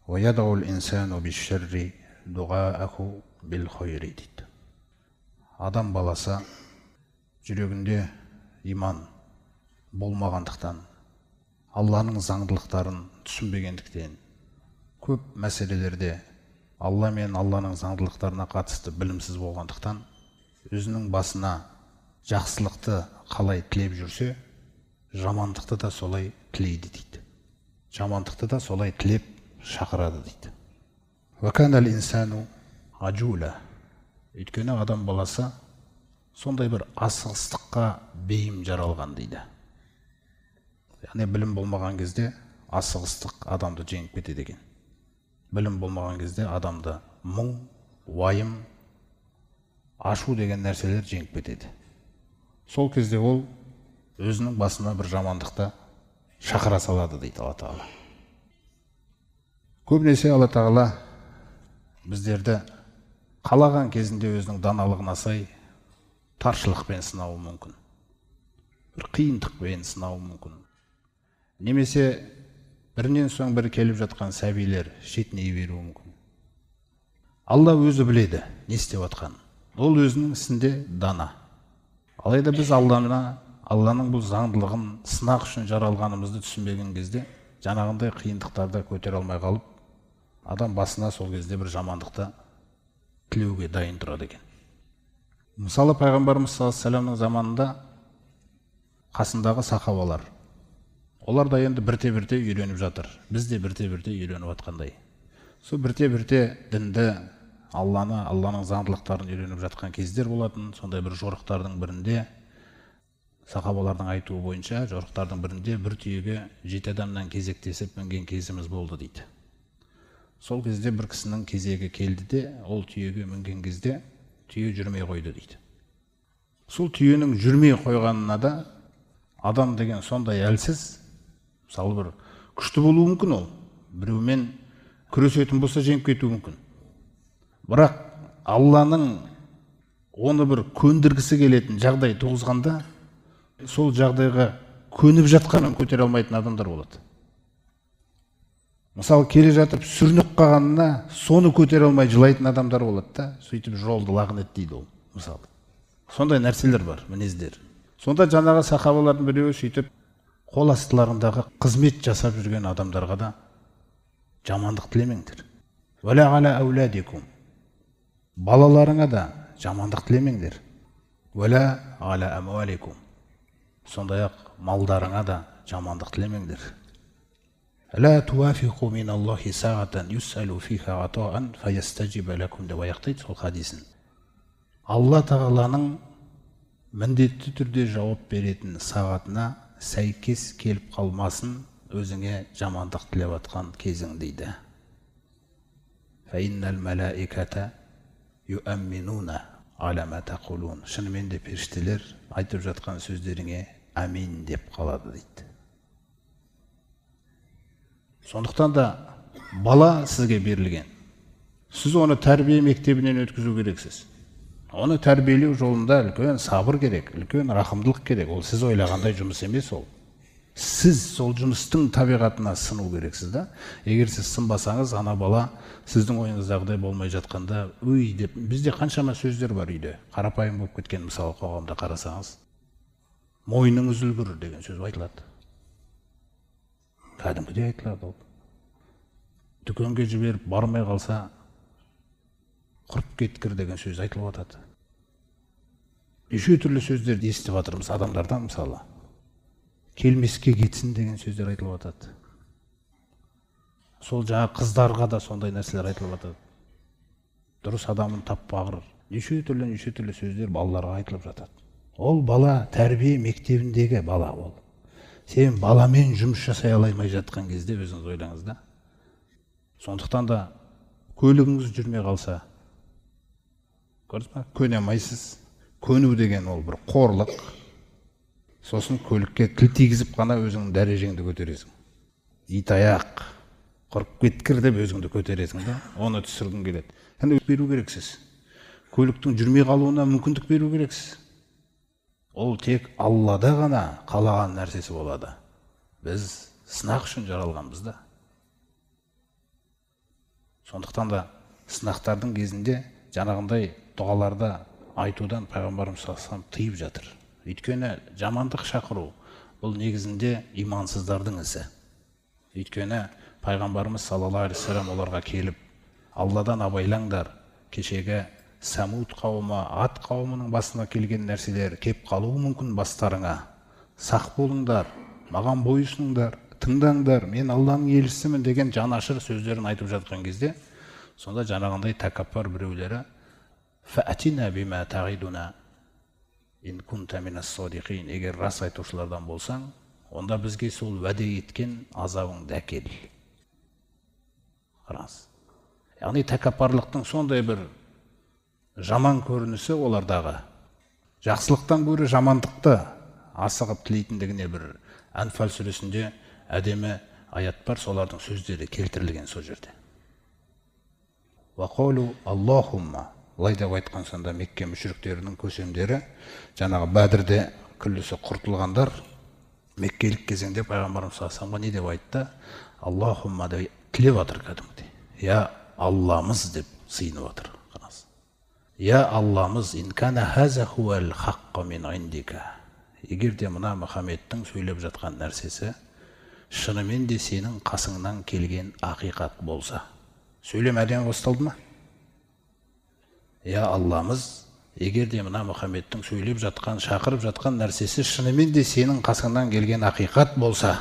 وَيَدْعُ الْإِنْسَانُ بِالشَّرِّ دُعَاءَهُ بِالْخَيْرِ дейді. Адам баласы жүрегінде иман болмағандықтан, Алланың заңдылықтарын түсінбегендіктен, көп мәселелерде Алла мен Алланың заңдылықтарына қатысты білімсіз болғандықтан, өзінің басына жақсылықты қалай тілеп жүрсе, жамандықты да солай тілейді дейді. Жамандықты да солай тілеп шақырады дейді. وَكَانَ الْإِنسَانُ عَجُولًا. Өйткені адам баласы сондай бір асығыстыққа бейім жаралған дейді. Яғни білім болмаған кезде асығыстық адамды жеңіп кетеді екен. Білім болмаған кезде адамды мұң, уайым, ашу деген нәрселер жеңіп кетеді. Сол кезде ол өзінің басына бір жамандықты шақыра салады дейді Алла Тағала. Көбінесе Алла Тағала біздерді қалаған кезінде өзінің даналығына сай таршылықпен сынауы мүмкін. Бір қиындықпен сынауы мүмкін. Немесе бірінен соң бірі келіп жатқан сәбилер шетіней беруі мүмкін. Алла өзі біледі не істеп жатқанын. Ол өзінің ісінде дана. Алайда біз Алланың бұл заңдылығын сынақ үшін жаралғанымызды түсінбеген кезде, жаңағындай қиындықтарды көтере алмай қалып, адам басына сол кезде бір жамандықты тілеуге дайын тұрады екен. Мысалы, пайғамбарымыз саллаллаху алейхи ва саллямның заманында қасындағы сахабалар, олар да енді бірте-бірте үйреніп жатыр. Біз де бірте-бірте үйреніп жатқандай. Сол бірте-бірте дінді, Алланың заңдылықтарын үйреніп жатқан кездер болатын. Сондай бір жорықтардың бірінде, сахабалардың айтуы бойынша, жорықтардың бірінде бір түйеге 7 адамнан кезектесіп мінген кезіміз болды дейді. Сол кезде бір кісінің кезегі келді де, ол түйеге мінген кезде түйе жүрмей қойды дейді. Сол түйенің жүрмей қойғанына да адам деген сондай әлсіз, мысалы бір күшті болуы мүмкін, ол біреумен күресетін болса жеңіп кетуі мүмкін. Бірақ Алланың оны бір көндіргісі келетін жағдай туғызғанда, сол жағдайға көніп жатқанын көтере алмайтын адамдар болады. Мысалы, келе жатып сүрініп қалғанына соны көтере алмай жылайтын адамдар болады да, сөйтіп жолды лағнет дейді ол, мысалы. Сондай нәрселер бар, мінездер. Сонда жаңағы сахабалардың біреуі сөйтіп қол астыларындағы қызмет жасап жүрген адамдарға да жамандық тілемеңдер. Вәлә ғала әуләдикум. Балаларыңа да жамандық тілемеңдер. Вәлә ғала әмуаликум. Сондай-ақ малдарыңа да жамандық тілемеңдер. Ла туафиқу миналлахи сағатан юссалу фиха атаан фаястаджиба лакум деп аяқтайды сол хадисін. Алла Тағаланың міндетті түрде жауап беретін сағатына сәйкес келіп қалмасын өзіңе жамандық тілеп атқан кезің дейді. Фаиннал малаиката юамминуна ала ма тақулун. Шынымен де періштелер айтып жатқан сөздеріңе амин деп қалады дейді. Сондықтан да бала сізге берілген. Сіз оны тәрбие мектебінен өткізу керексіз. Оны тәрбиелеу жолында үлкен сабыр керек, үлкен рахымдылық керек. Ол сіз ойлағандай жұмыс емес ол. Сіз сол жұмыстың табиғатына сыну керексіз да. Егер сіз сынбасаңыз, ана бала сіздің ойыңыздағыдай болмай жатқанда, өй деп, бізде қаншама сөздер бар үйде. Қарапайым болып кеткен, мысалы, қоғамда қарасаңыз. Мойның үзілгір деген сөз айтылады. Кәдімгідей айтылады ол. Дүкенге жіберіп бармай қалса, құрып кеткір деген сөз айтылып жатады. Неше түрлі сөздерді естіп жатырмыз адамдардан, мысалы. Келмеске кетсін деген сөздер айтылып жатады. Сол жаңа қыздарға да сондай нәрселер айтылып жатады. Дұрыс адамын таппағыр. Неше түрлі сөздер балаларға айтылып жатады. Ол бала тәрбие мектебіндегі бала ол. Сен баламен жұмыс жасай алмай жатқан кезде өзіңіз ойлаңыз да. Сондықтан да көлігіңіз жүрмей қалса, көрдіңіз бе? Көне алмайсыз. Көну деген ол бір қорлық. Сосын көлікке тіл тигізіп қана өзіңнің дәрежеңді көтересің. Итаяқ, құрып кеткір деп өзіңді көтересің да, оны түсіргің келеді. Енді беру керексіз. Көліктің жүрмей қалуына мүмкіндік беру керексіз. Ол тек Аллада ғана қалаған нәрсесі болады. Біз сынақ үшін жаралғанбыз да. Сондықтан да сынақтардың кезінде жаңағындай дұғаларда айтудан пайғамбарымыз саллаллаху алейхи вассалам тыйып жатыр. Өйткені жамандық шақыру бұл негізінде имансыздардың ісі. Өйткені пайғамбарымыз саллаллаху алейхи вассалам оларға келіп, Алладан абайлаңдар, кешегі Самуд қауымы, Ат қауымының басына келген нәрселер кеп қалуы мүмкін бастарыңа. Сақ болыңдар, маған бойұсыныңдар, тыңдаңдар, мен Алланың елшісімін деген жанашыр сөздерін айтып жатқан кезде, сонда жаңағындай тәкаппар біреулері фәтина бима тағидуна ин кунта минас садиқин, егер рас айтушылардан болсаң, онда бізге сол уәде еткен азабыңды әкел. Қараңыз. Яғни тәкаппарлықтың сондай бір жаман көрінісі олардағы. Жақсылықтан гөрі жамандықты асығып тілейтіндігіне бір Әнфал сүресінде әдемі аят бар, солардың сөздері келтірілген сол жерде. Вақалу Аллахумма, олай деп айтқан сонда Мекке мүшриктерінің көсемдері, жаңағы Бәдірде күллісі құртылғандар, Меккелік кезеңде пайғамбарымыз саллаллаху алейхи вассаламға не деп айтты? Аллахумма деп тілеп жатыр кәдімгідей. Я Алламыз деп сыйынып жатыр. Я Алламыз, инкана хаза хуал хаққа мин индика. Егер де мына Мұхаммедтің сөйлеп жатқан нәрсесі шынымен де сенің қасыңнан келген ақиқат болса. Сөйлем әдемі басталды ма? Я Алламыз, егер де мына Мұхаммедтің сөйлеп жатқан, шақырып жатқан нәрсесі шынымен де сенің қасыңнан келген ақиқат болса.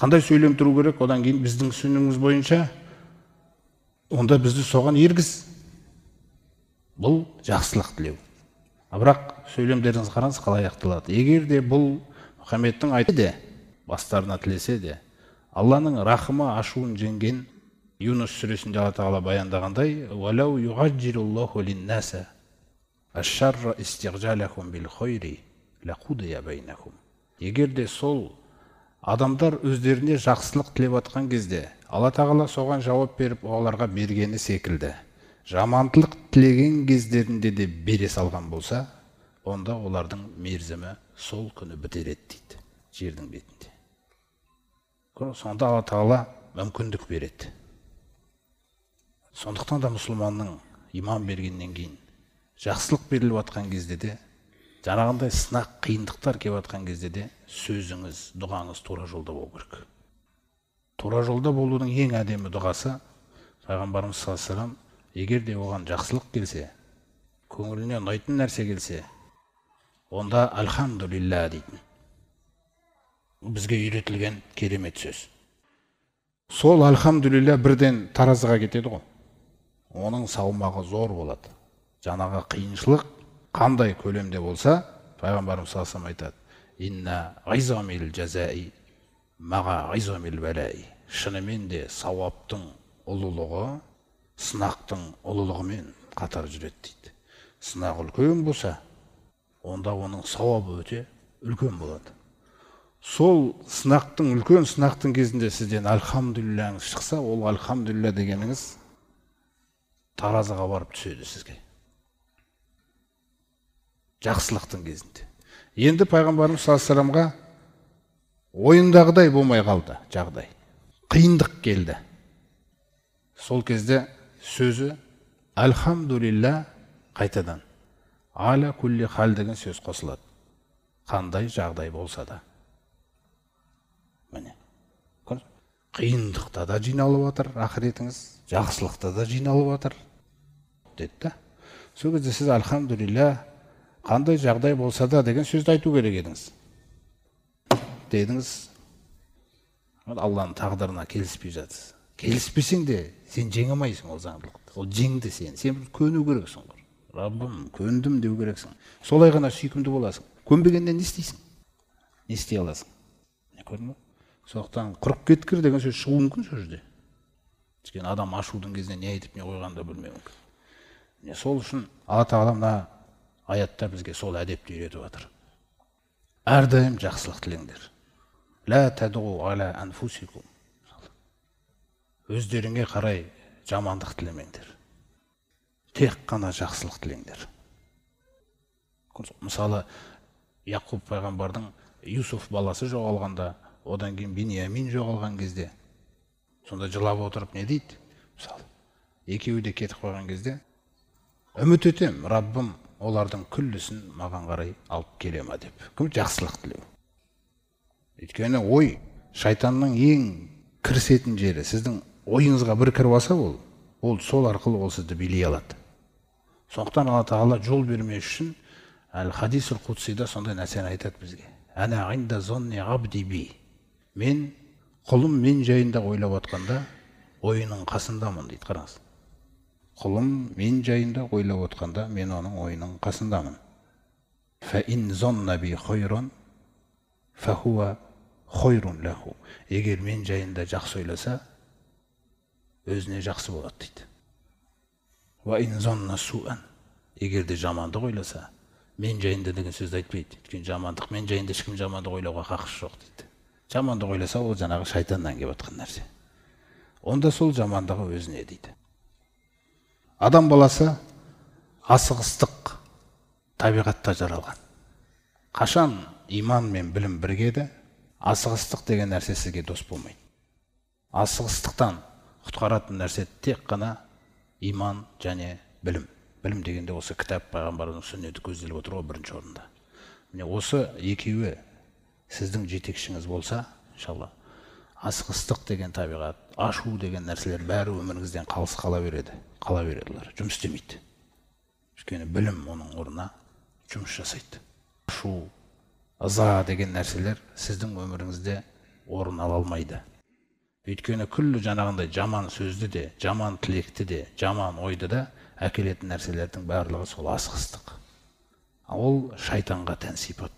Қандай сөйлем тұру керек? Одан кейін біздің сүнніміз бойынша онда бізді соған ергіз. Бұл жақсылық тілеу. Бірақ сөйлемдеріңіз қараңыз қалай аяқталады. Егер де бұл Мұхаммедтің айтты де, бастарына тілесе де, Алланың рахымы ашуын жеңген Юнус сүресінде Алла Тағала баяндағандай, «Валау юғаджируллаху линнаса аш-шарра истиғжалахум бил хойри лақудия байнахум». Егер де сол адамдар өздеріне жақсылық тілеп атқан кезде, Алла Тағала соған жауап беріп, оларға бергені секілді, жамандылық тілеген кездерінде де бере салған болса, онда олардың мерзімі сол күні бітер еді дейді, жердің бетінде. Сонда Алла Тағала мүмкіндік береді. Сондықтан да мұсылманның иман бергеннен кейін жақсылық беріліп атқан кезде де, жаңағындай сынақ, қиындықтар келіп атқан кезде де сөзіңіз, дұғаңыз тура жолда болу керек. Тура жолда болудың ең әдемі дұғасы пайғамбарымыз саллаллаху алейхи вассалам, егер де оған жақсылық келсе, көңіліне ұнайтын нәрсе келсе, онда альхамдулилля дейтін. Бізге үйретілген керемет сөз. Сол альхамдулилля бірден таразыға кетеді ғой. Оның салмағы зор болады. Жаңағы қиыншылық қандай көлемде болса, пайғамбарымыз саллаллаху алейхи вассалам айтады: «Инна ғизамил жазаи маға ғизамил балаи». Шынымен де сауаптың ұлылығы сынақтың ұлылығымен қатар жүреді дейді. Сынақ үлкен болса, онда оның сауабы өте үлкен болады. Сол сынақтың, үлкен сынақтың кезінде сізден альхамдулиллахыңыз шықса, ол альхамдулилля дегеніңіз таразыға барып түседі сізге. Жақсылықтың кезінде. Енді пайғамбарымыз саллаллаху алейхи вассаламға ойындағыдай болмай қалды жағдай. Қиындық келді. Сол кезде сөзі альхамдулилля қайтадан аля кулли хал деген сөз қосылады. Қандай жағдай болса да. Міне. Қиындықта да жиналып жатыр ақыретіңіз, жақсылықта да жиналып жатыр деді. Сол кезде сіз альхамдулилля қандай жағдай болса да деген сөзді айту керек едіңіз. Дедіңіз, Алланың тағдырына келіспей жатсыз. Келіспесең де сен жеңе алмайсың ол заңдылықты. Ол жеңді сен. Сен көну керексің. Раббым, көндім деу керексің. Солай ғана сүйкімді боласың. Көнбегеннен не істейсің? Не істей аласың? Не көрдің бе? Сондықтан құрып кеткір деген сөз шығуы мүмкін сол жерде. Өйткені адам ашудың кезінде не айтып не қойғанды білмеуі мүмкін. Сол үшін Алла Тағала мына аятта бізге сол әдепті үйретіп жатыр. Әрдайым жақсылық тілеңдер. Ла тадғу аля анфусикум. Өздеріңе қарай жамандық тілемеңдер. Тек қана жақсылық тілеңдер. Мысалы, Яқуб пайғамбардың Юсуф баласы жоғалғанда, одан кейін Биньямин жоғалған кезде, сонда жылап отырып не дейді? мысалы екеуі де кетіп қойған кезде үміт етем, Раббым олардың күллісін маған қарай алып келе ма деп. Кім жақсылық тілеу. Өйткені ой шайтанның ең кірісетін жері. Сіздің ойыңызға бір кіріп алса, ол сол арқылы ол сізді билей алады. Сондықтан Алла Тағала жол бермес үшін Әл-Хадисул Қудсида сондай нәрсені айтады бізге. Ана инда зонни абди би. Мен құлым мен жайында ойлап отқанда ойының қасындамын дейді. Қараңыз. Құлым мен жайында ойлап отқанда мен оның ойының қасындамын. Фа ин зонна би хойрон фахуа хойрун лаху. Егер мен жайында жақсы ойласа, өзіне жақсы болады дейді. Ва ин зонна суан. Егер де жамандық ойласа, мен жайында деген сөзді айтпайды. Өйткені жамандық мен жайында ешкім жамандық ойлауға хақысы жоқ дейді. Жамандық ойласа, ол жаңағы шайтаннан келіп жатқан нәрсе. Онда сол жамандығы өзіне дейді. Адам баласы асығыстық табиғатта жаралған. Қашан иман мен білім біргеді, асығыстық деген нәрсе сізге дос болмайды. Асығыстықтан құтқаратын нәрсе тек қана иман және білім. Білім дегенде осы кітап, пайғамбардың сүннеті көзделіп отыр ғой бірінші орында. Міне осы екеуі сіздің жетекшіңіз болса, иншалла, асығыстық деген табиғат, ашу деген нәрселер бәрі өміріңізден қалыс қала береді. Қала береді олар, жұмыс істемейді. Өйткені білім оның орнына жұмыс жасайды. Ашу, ыза деген нәрселер сіздің өміріңізде орын ала алмайды. Өйткені күллі жаңағындай жаман сөзді де, жаман тілекті де, жаман ойды да әкелетін нәрселердің барлығы сол асығыстық. Ол шайтанға тән сипат.